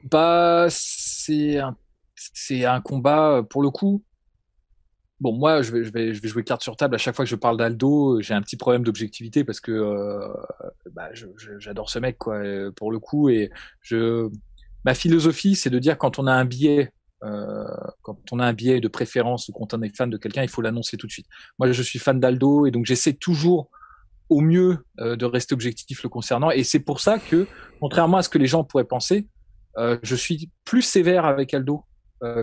Bah, c'est un combat pour le coup. Bon, moi, je vais jouer carte sur table. À chaque fois que je parle d'Aldo, j'ai un petit problème d'objectivité parce que bah, j'adore ce mec, quoi, pour le coup. Et je, ma philosophie, c'est de dire quand on a un biais, euh, quand on a un biais de préférence ou quand on est fan de quelqu'un, il faut l'annoncer tout de suite. Moi, je suis fan d'Aldo et donc j'essaie toujours au mieux de rester objectif le concernant. Et c'est pour ça que, contrairement à ce que les gens pourraient penser, je suis plus sévère avec Aldo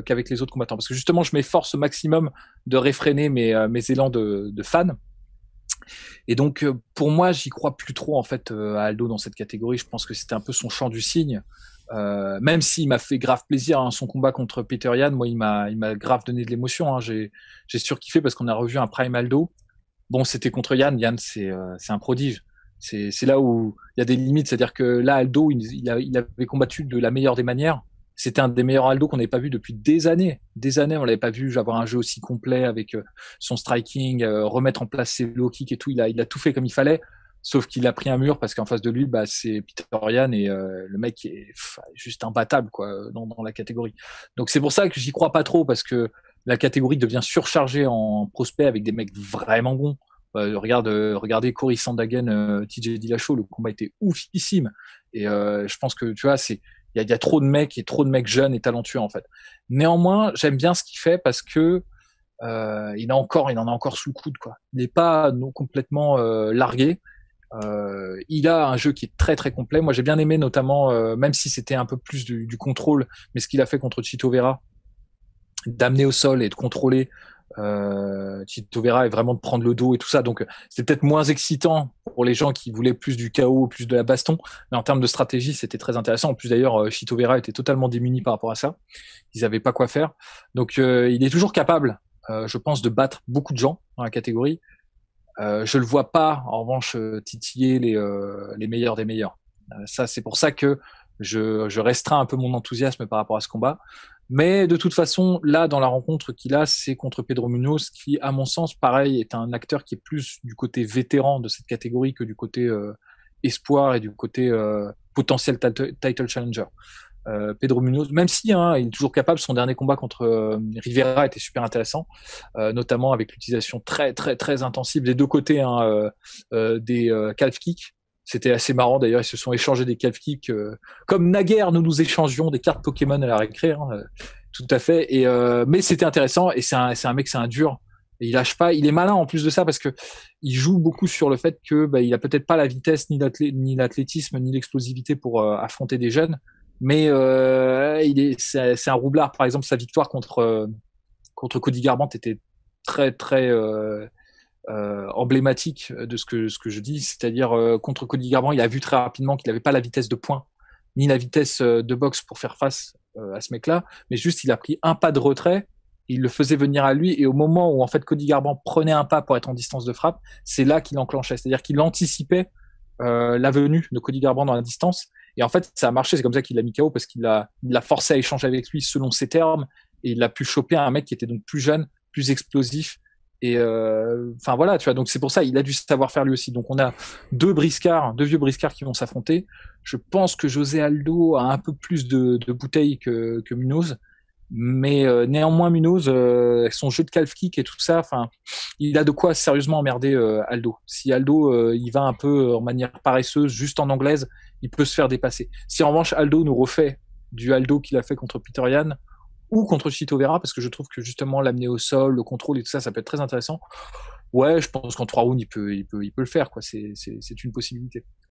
qu'avec les autres combattants. Parce que justement, je m'efforce au maximum de réfréner mes élans de fan. Et donc, pour moi, j'y crois plus trop en fait à Aldo dans cette catégorie. Je pense que c'était un peu son champ du cygne. Même s'il m'a fait grave plaisir hein, son combat contre Peter Yan, moi il m'a grave donné de l'émotion. Hein. J'ai surkiffé parce qu'on a revu un Prime Aldo. Bon, c'était contre Yann. Yann, c'est un prodige. C'est là où il y a des limites. C'est-à-dire que là, Aldo, il avait combattu de la meilleure des manières. C'était un des meilleurs Aldo qu'on n'avait pas vu depuis des années. Des années, on l'avait pas vu avoir un jeu aussi complet avec son striking, remettre en place ses low kicks et tout. Il a tout fait comme il fallait. Sauf qu'il a pris un mur parce qu'en face de lui, bah, c'est Peter Yan et le mec est juste imbattable quoi dans la catégorie. Donc c'est pour ça que j'y crois pas trop parce que la catégorie devient surchargée en prospects avec des mecs vraiment bons. Regardez Cory Sandhagen, TJ Dillashaw, le combat était oufissime. Et je pense que tu vois, il y a trop de mecs et trop de mecs jeunes et talentueux en fait. Néanmoins, j'aime bien ce qu'il fait parce que il en a encore sous le coude quoi. Il n'est pas non complètement largué. Il a un jeu qui est très très complet. Moi, j'ai bien aimé notamment, même si c'était un peu plus du contrôle, mais ce qu'il a fait contre Chito Vera, d'amener au sol et de contrôler Chito Vera et vraiment de prendre le dos et tout ça. Donc c'est peut-être moins excitant pour les gens qui voulaient plus du chaos, plus de la baston, mais en termes de stratégie, c'était très intéressant. En plus d'ailleurs, Chito Vera était totalement démuni par rapport à ça. Ils n'avaient pas quoi faire. Donc il est toujours capable, je pense, de battre beaucoup de gens dans la catégorie. Je le vois pas, en revanche, titiller les meilleurs des meilleurs. Ça, c'est pour ça que je restreins un peu mon enthousiasme par rapport à ce combat. Mais de toute façon, là, dans la rencontre qu'il a, c'est contre Pedro Munoz, qui, à mon sens, pareil, est un acteur qui est plus du côté vétéran de cette catégorie que du côté espoir et du côté potentiel title challenger. Pedro Munoz, même si hein, il est toujours capable, son dernier combat contre Rivera était super intéressant, notamment avec l'utilisation très très très intensive des deux côtés hein, des calf kicks. C'était assez marrant d'ailleurs, ils se sont échangés des calf kicks comme naguère nous nous échangions des cartes Pokémon à la récré, hein, tout à fait. Et mais c'était intéressant et c'est un mec, c'est un dur. Et il lâche pas, il est malin en plus de ça parce que il joue beaucoup sur le fait que bah, il a peut-être pas la vitesse ni l'athlétisme ni l'explosivité pour affronter des jeunes, mais c'est un roublard. Par exemple, sa victoire contre Cody Garbrandt était très très emblématique de ce que je dis, c'est-à-dire contre Cody Garbrandt, il a vu très rapidement qu'il n'avait pas la vitesse de pointe ni la vitesse de boxe pour faire face à ce mec-là, mais juste il a pris un pas de retrait, il le faisait venir à lui et au moment où en fait Cody Garbrandt prenait un pas pour être en distance de frappe, c'est là qu'il enclenchait, c'est-à-dire qu'il anticipait la venue de Cody Garbrandt dans la distance. Et en fait, ça a marché. C'est comme ça qu'il l'a mis KO parce qu'il l'a forcé à échanger avec lui selon ses termes. Et il a pu choper un mec qui était donc plus jeune, plus explosif. Et enfin voilà, tu vois. Donc c'est pour ça, il a du savoir-faire lui aussi. Donc on a deux vieux briscards qui vont s'affronter. Je pense que José Aldo a un peu plus de bouteilles que Munoz. Mais néanmoins, Munoz, avec son jeu de calf kick et tout ça, enfin, il a de quoi sérieusement emmerder Aldo. Si Aldo il va un peu en manière paresseuse, juste en anglaise, il peut se faire dépasser. Si en revanche Aldo nous refait du Aldo qu'il a fait contre Peter Yan ou contre Chito Vera, parce que je trouve que justement l'amener au sol, le contrôle et tout ça, ça peut être très intéressant. Ouais, je pense qu'en 3 rounds il peut le faire quoi. C'est une possibilité.